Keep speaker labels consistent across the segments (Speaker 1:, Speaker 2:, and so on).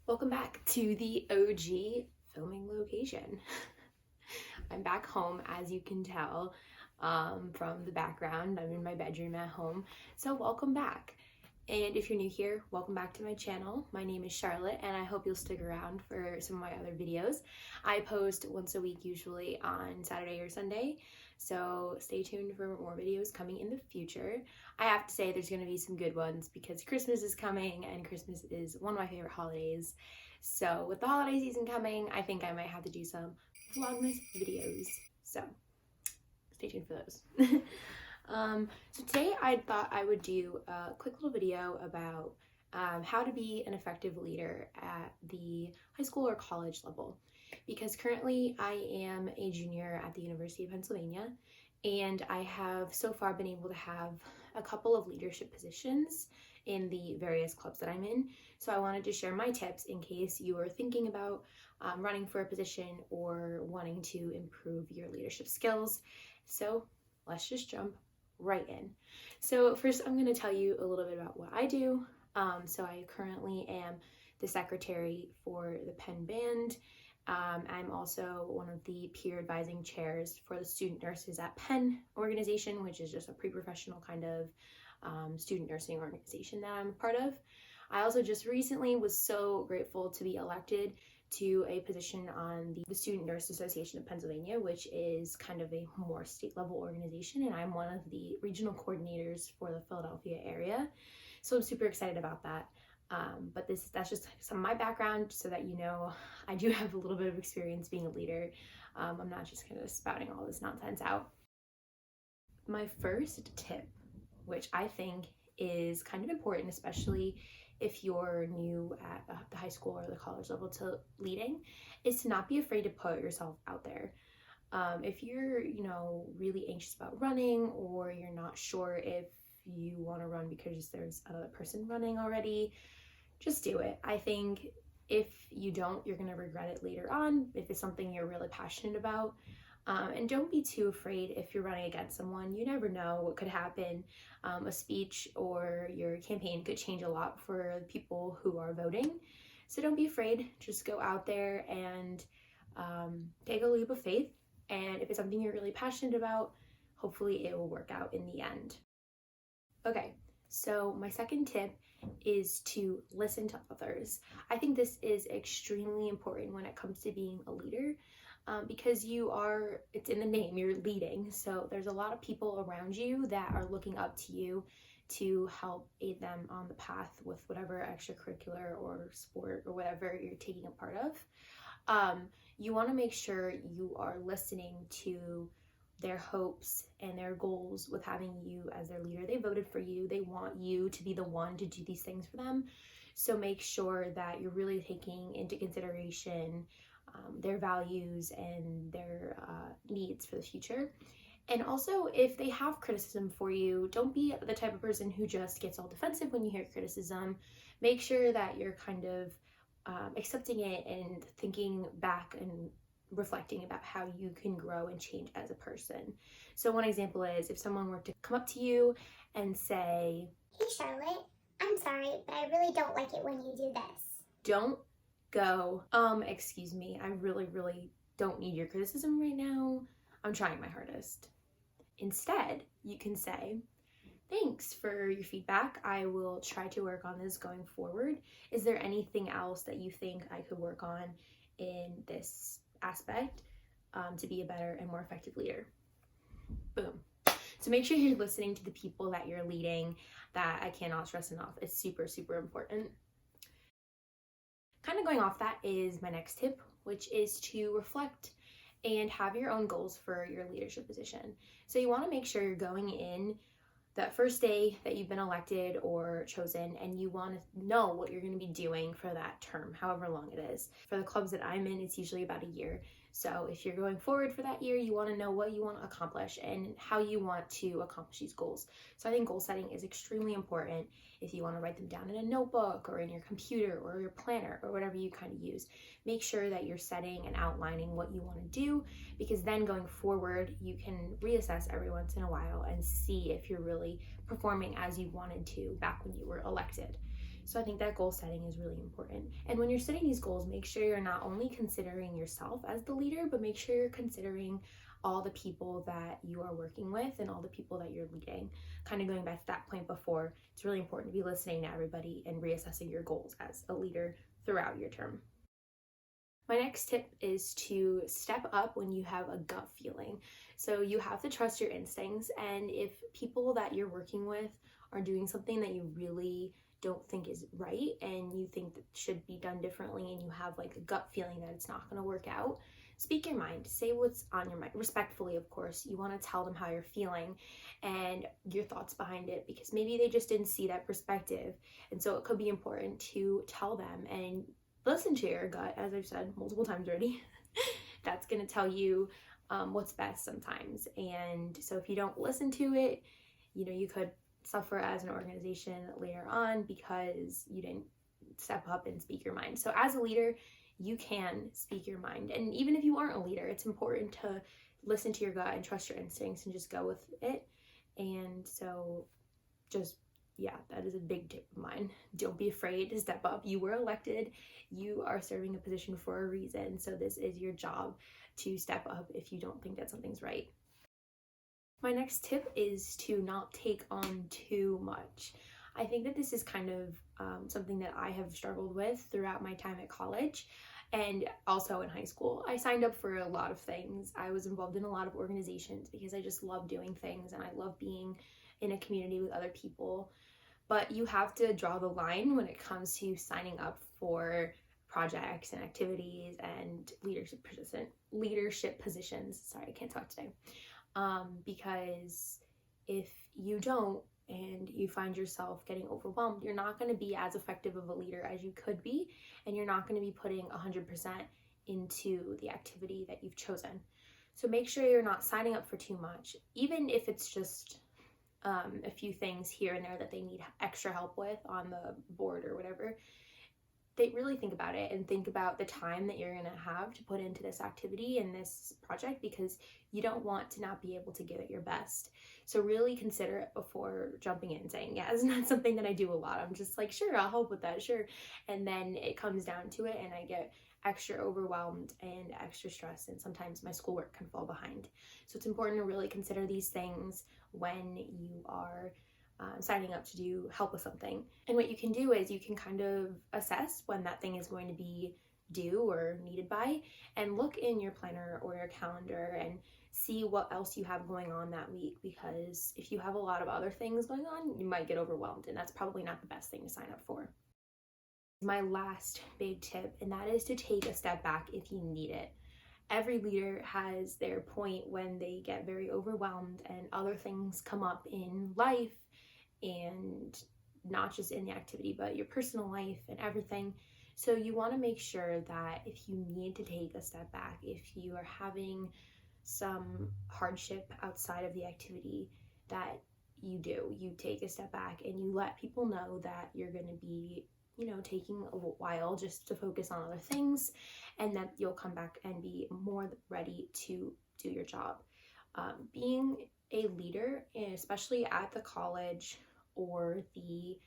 Speaker 1: Welcome back to the OG filming location. I'm back home, as you can tell from the background. I'm in my bedroom at home. So welcome back. And if you're new here, welcome back to my channel. My name is Charlotte, and I hope you'll stick around for some of my other videos. I post once a week, usually on Saturday or Sunday. So stay tuned for more videos coming in the future. I have to say there's going to be some good ones because Christmas is coming, and Christmas is one of my favorite holidays. So with the holiday season coming, I think I might have to do some Vlogmas videos. So stay tuned for those. So today I thought I would do a quick little video about how to be an effective leader at the high school or college level. Because currently I am a junior at the University of Pennsylvania, and I have so far been able to have a couple of leadership positions in the various clubs that I'm in. So I wanted to share my tips in case you are thinking about running for a position or wanting to improve your leadership skills. So let's just jump right in. So first I'm going to tell you a little bit about what I do. So I currently am the secretary for the Penn Band. I'm also one of the peer advising chairs for the student nurses at Penn organization, which is just a pre-professional kind of student nursing organization that I'm a part of. I also just recently was so grateful to be elected to a position on the Student Nurse Association of Pennsylvania, which is kind of a more state level organization, and I'm one of the regional coordinators for the Philadelphia area. So I'm super excited about that. But that's just some of my background so that you know I do have a little bit of experience being a leader. I'm not just kind of spouting all this nonsense out. My first tip, which I think is kind of important, especially if you're new at the high school or the college level to leading, is to not be afraid to put yourself out there. If you're, really anxious about running, or you're not sure if you want to run because there's another person running already, just do it. I think if you don't, you're going to regret it later on if it's something you're really passionate about. And don't be too afraid if you're running against someone. You never know what could happen. A speech or your campaign could change a lot for the people who are voting. So don't be afraid. Just go out there and take a leap of faith. And if it's something you're really passionate about, hopefully it will work out in the end. Okay, so my second tip is to listen to others. I think this is extremely important when it comes to being a leader. Because it's in the name, you're leading. So there's a lot of people around you that are looking up to you to help aid them on the path with whatever extracurricular or sport or whatever you're taking a part of. You want to make sure you are listening to their hopes and their goals with having you as their leader. They voted for you. They want you to be the one to do these things for them. So make sure that you're really taking into consideration their values and their needs for the future. And also, if they have criticism for you, don't be the type of person who just gets all defensive when you hear criticism. Make sure that you're kind of accepting it and thinking back and reflecting about how you can grow and change as a person. So one example is if someone were to come up to you and say,
Speaker 2: "Hey Charlotte, I'm sorry, but I really don't like it when you do this."
Speaker 1: Don't go, excuse me, I really don't need your criticism right now. I'm trying my hardest. Instead, you can say, "Thanks for your feedback. I will try to work on this going forward. Is there anything else that you think I could work on in this aspect to be a better and more effective leader?" Boom. So make sure you're listening to the people that you're leading. That I cannot stress enough. It's super important. Kind of going off that is my next tip, which is to reflect and have your own goals for your leadership position. So you want to make sure you're going in that first day that you've been elected or chosen, and you want to know what you're going to be doing for that term, however long it is. For the clubs that I'm in, it's usually about a year. So if you're going forward for that year, you want to know what you want to accomplish and how you want to accomplish these goals. So I think goal setting is extremely important. If you want to write them down in a notebook or in your computer or your planner or whatever you kind of use, make sure that you're setting and outlining what you want to do, because then going forward, you can reassess every once in a while and see if you're really performing as you wanted to back when you were elected. So I think that goal setting is really important. And when you're setting these goals, make sure you're not only considering yourself as the leader, but make sure you're considering all the people that you are working with and all the people that you're leading. Kind of going back to that point before, it's really important to be listening to everybody and reassessing your goals as a leader throughout your term. My next tip is to step up when you have a gut feeling. So you have to trust your instincts, and if people that you're working with are doing something that you really don't think is right and you think that should be done differently, and you have like a gut feeling that it's not going to work out, speak your mind. Say what's on your mind, respectfully, of course. You want to tell them how you're feeling and your thoughts behind it, because maybe they just didn't see that perspective. And so it could be important to tell them and listen to your gut, as I've said multiple times already. That's going to tell you what's best sometimes. And so if you don't listen to it, you could suffer as an organization later on because you didn't step up and speak your mind. So as a leader, you can speak your mind. And even if you aren't a leader, it's important to listen to your gut and trust your instincts and just go with it. And so that is a big tip of mine. Don't be afraid to step up. You were elected. You are serving a position for a reason. So this is your job to step up if you don't think that something's right. My next tip is to not take on too much. I think that this is kind of something that I have struggled with throughout my time at college and also in high school. I signed up for a lot of things. I was involved in a lot of organizations because I just love doing things and I love being in a community with other people. But you have to draw the line when it comes to signing up for projects and activities and leadership positions. Sorry, I can't talk today. Because if you don't and you find yourself getting overwhelmed, you're not going to be as effective of a leader as you could be, and you're not going to be putting 100% into the activity that you've chosen. So make sure you're not signing up for too much, even if it's just a few things here and there that they need extra help with on the board or whatever. They really think about it and think about the time that you're going to have to put into this activity and this project, because you don't want to not be able to give it your best. So really consider it before jumping in and saying yes. And that's something that I do a lot. I'm just like, sure, I'll help with that, sure. And then it comes down to it and I get extra overwhelmed and extra stressed, and sometimes my schoolwork can fall behind. So it's important to really consider these things when you are signing up to help with something. And what you can do is you can kind of assess when that thing is going to be due or needed by, and look in your planner or your calendar and see what else you have going on that week, because if you have a lot of other things going on, you might get overwhelmed, and that's probably not the best thing to sign up for. My last big tip, and that is to take a step back if you need it. Every leader has their point when they get very overwhelmed and other things come up in life, and not just in the activity, but your personal life and everything. So you want to make sure that if you need to take a step back, if you are having some hardship outside of the activity, that you take a step back and you let people know that you're going to be taking a while just to focus on other things, and that you'll come back and be more ready to do your job. Being a leader, especially at the college or the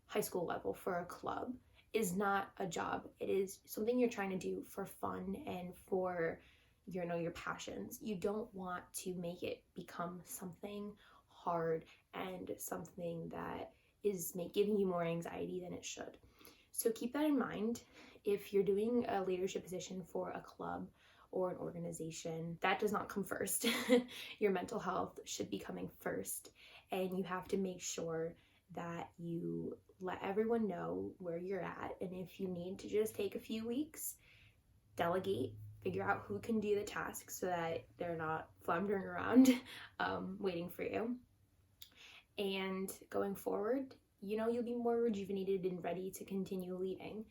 Speaker 1: high school level for a club, is not a job. It is something you're trying to do for fun and for your passions. You don't want to make it become something hard and something that is giving you more anxiety than it should. So keep that in mind. If you're doing a leadership position for a club or an organization, that does not come first. Your mental health should be coming first, and you have to make sure that you let everyone know where you're at. And if you need to just take a few weeks, delegate, figure out who can do the tasks so that they're not floundering around waiting for you. And going forward, you'll be more rejuvenated and ready to continue leading.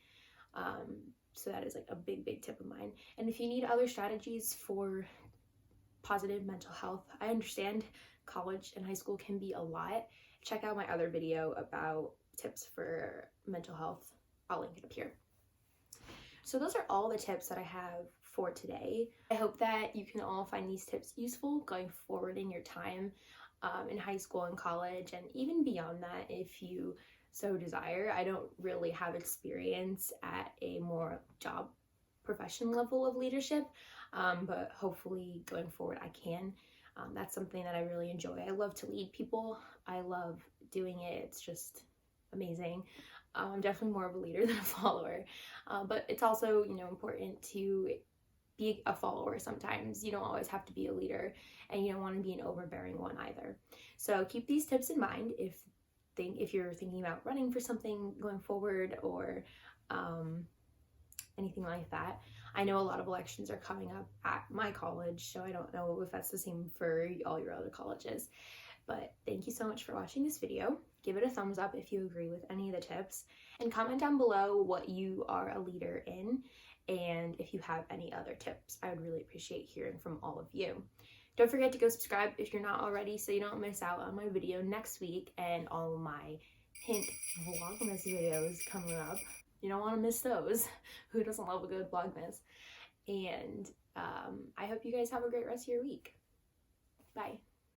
Speaker 1: So that is like a big tip of mine. And if you need other strategies for positive mental health, I understand college and high school can be a lot. Check out my other video about tips for mental health. I'll link it up here. So those are all the tips that I have for today. I hope that you can all find these tips useful going forward in your time in high school and college, and even beyond that if you so desire. I don't really have experience at a more job professional level of leadership, but hopefully going forward I can. That's something that I really enjoy. I love to lead people. I love doing it. It's just amazing. I'm definitely more of a leader than a follower, but it's also, important to be a follower sometimes. You don't always have to be a leader, and you don't want to be an overbearing one either. So keep these tips in mind if you're thinking about running for something going forward, or anything like that. I know a lot of elections are coming up at my college, so I don't know if that's the same for all your other colleges. But thank you so much for watching this video. Give it a thumbs up if you agree with any of the tips, and comment down below what you are a leader in, and if you have any other tips. I would really appreciate hearing from all of you. Don't forget to go subscribe if you're not already, so you don't miss out on my video next week and all my hint vlogmas videos coming up. You don't want to miss those. Who doesn't love a good vlogmas? And I hope you guys have a great rest of your week. Bye.